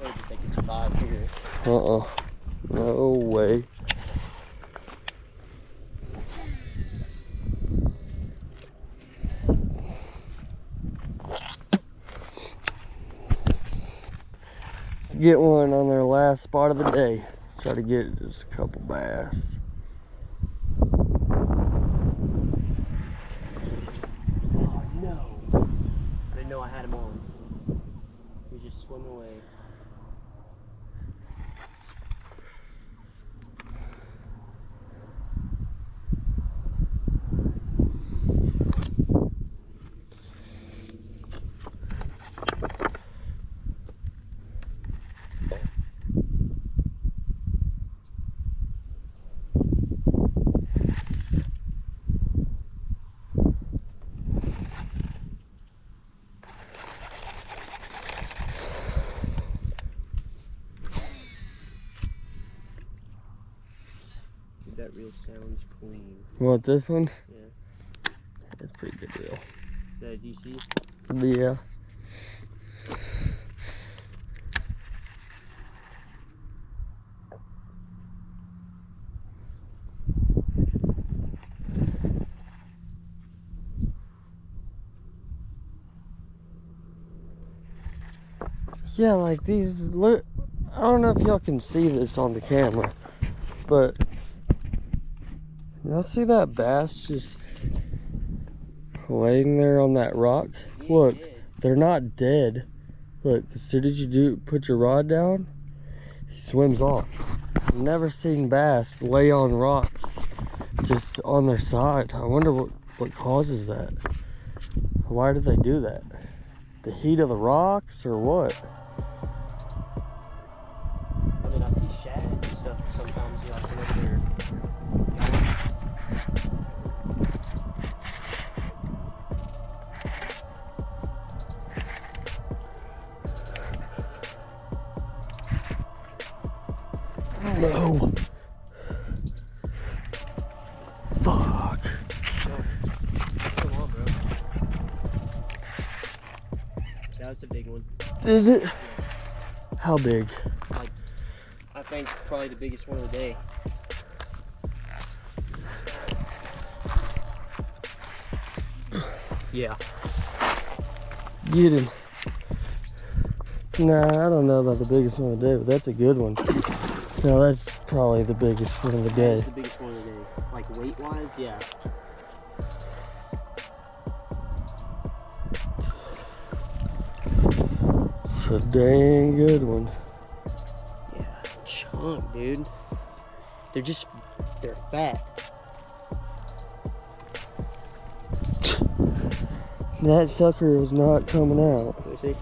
know that they can survive here. No way. Let's get one on their last spot of the day. Try to get just a couple bass. Oh no. I didn't know I had him on. He was just swimming away. That reel sounds clean. What, this one? Yeah. That's a pretty good reel. Is that a DC? Yeah. Yeah, like these, look, I don't know if y'all can see this on the camera, but y'all see that bass just laying there on that rock? Look, they're not dead. Look, as soon as you put your rod down, he swims off. I've never seen bass lay on rocks just on their side. I wonder what causes that. Why do they do that? The heat of the rocks or what? I mean, I see shad and stuff sometimes, you know, over there. No. Fuck. Come on, bro. That's a big one. Is it? How big? Like, I think probably the biggest one of the day. Yeah. Get him. Nah, I don't know about the biggest one of the day, but that's a good one. No, that's probably the biggest one of the day. That's the biggest one of the day. Like weight-wise, yeah. It's a dang good one. Yeah, chunk, dude. They're fat. That sucker was not coming out. Let me see.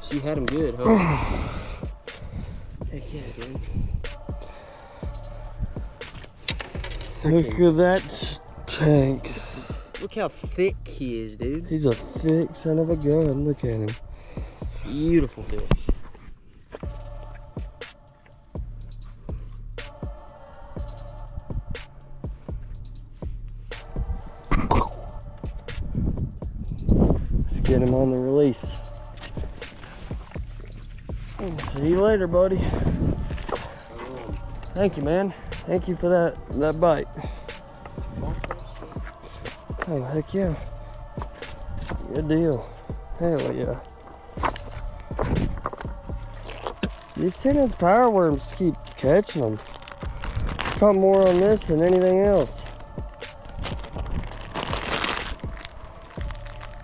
She had him good, huh? Heck yeah, dude. Look at that tank. Look how thick he is, dude. He's a thick son of a gun. Look at him. Beautiful fish. Let's get him on the release. See you later, buddy. Thank you, man. Thank you for that bite. Oh, heck yeah. Good deal. Hell yeah. These 10-inch power worms keep catching them. Caught more on this than anything else.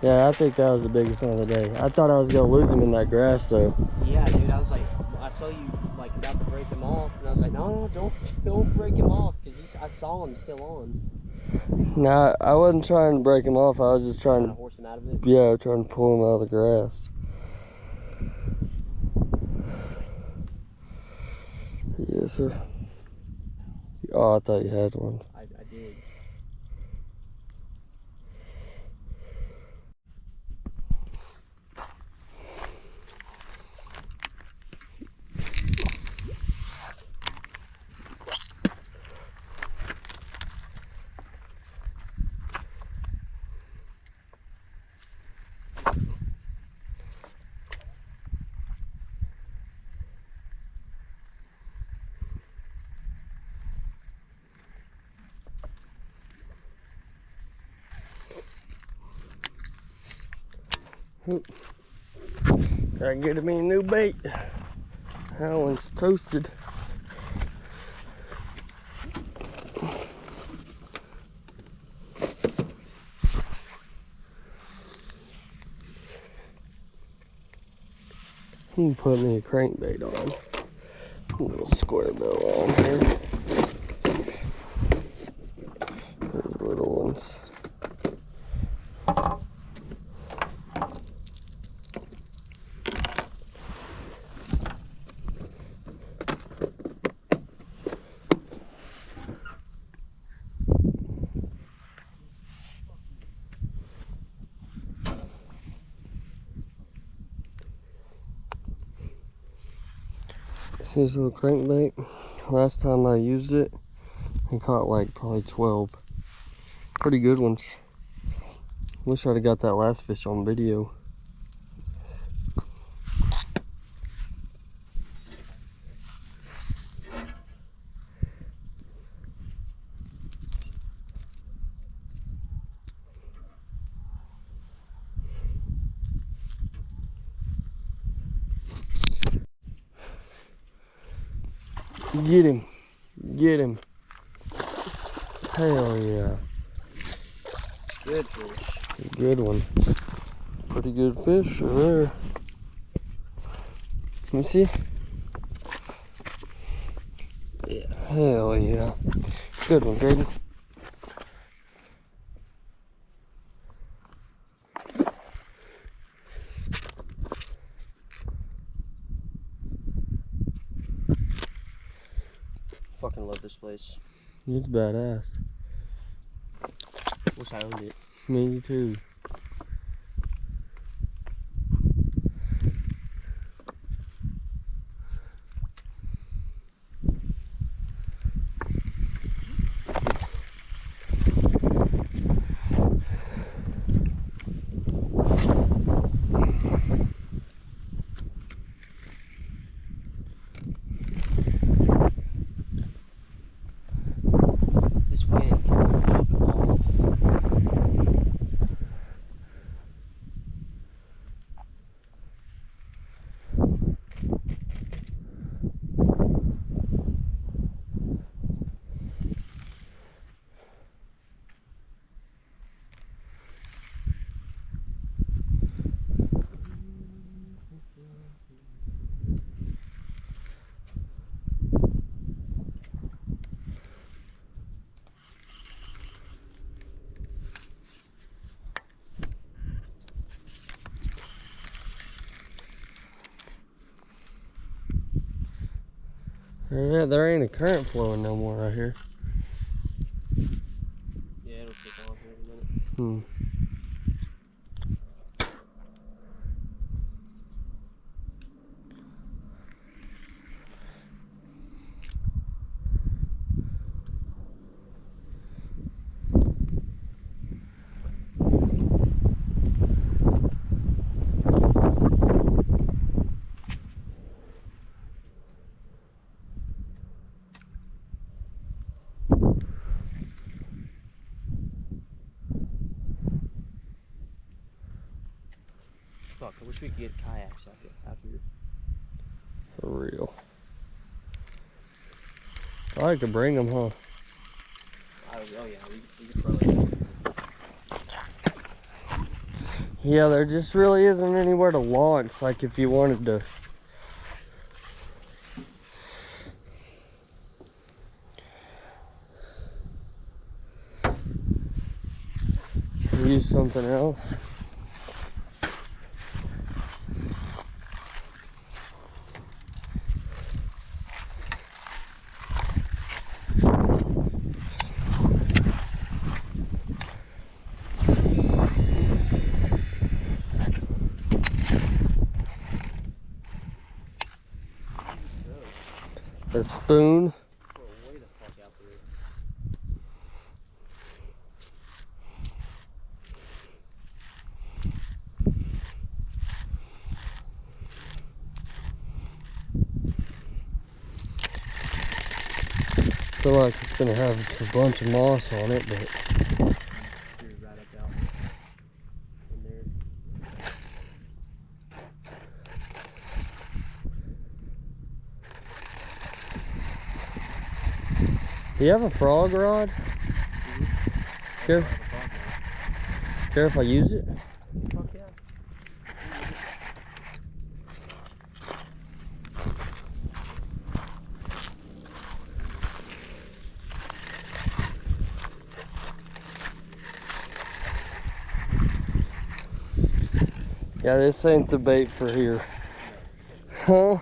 Yeah, I think that was the biggest one of the day. I thought I was gonna lose him in that grass though. Yeah, dude, I was like, I saw you like about to break him off, and I was like, no, don't break him off, because I saw him still on. Nah, I wasn't trying to break him off. I was just trying to horse him out of it. Yeah, trying to pull him out of the grass. Yes, sir. Oh, I thought you had one. I did. Gotta get me a new bait. That one's toasted. You can put me a crankbait on. A little square bill on here. Those little ones. See this little crankbait? Last time I used it, I caught like probably 12. Pretty good ones. Wish I'd have got that last fish on video. Get him. Get him. Hell yeah. Good fish. Good one. Pretty good fish right there. Let me see. Yeah. Hell yeah. Good one, Graydon. Fucking love this place. It's badass. Wish I owned it. Me too. This wind can fuck off. There ain't a current flowing no more right here. Yeah, it'll take off here in a minute. Fuck, I wish we could get kayaks out here. For real. I like to bring them, huh? Oh yeah, we could probably. Yeah, there just really isn't anywhere to launch, like if you wanted to. Use something else. A spoon. Way the fuck out there. Feel like it's gonna have a bunch of moss on it, but You're right up out in there. Do you have a frog rod? Care if I use it? Fuck yeah. Yeah, this ain't the bait for here. Huh?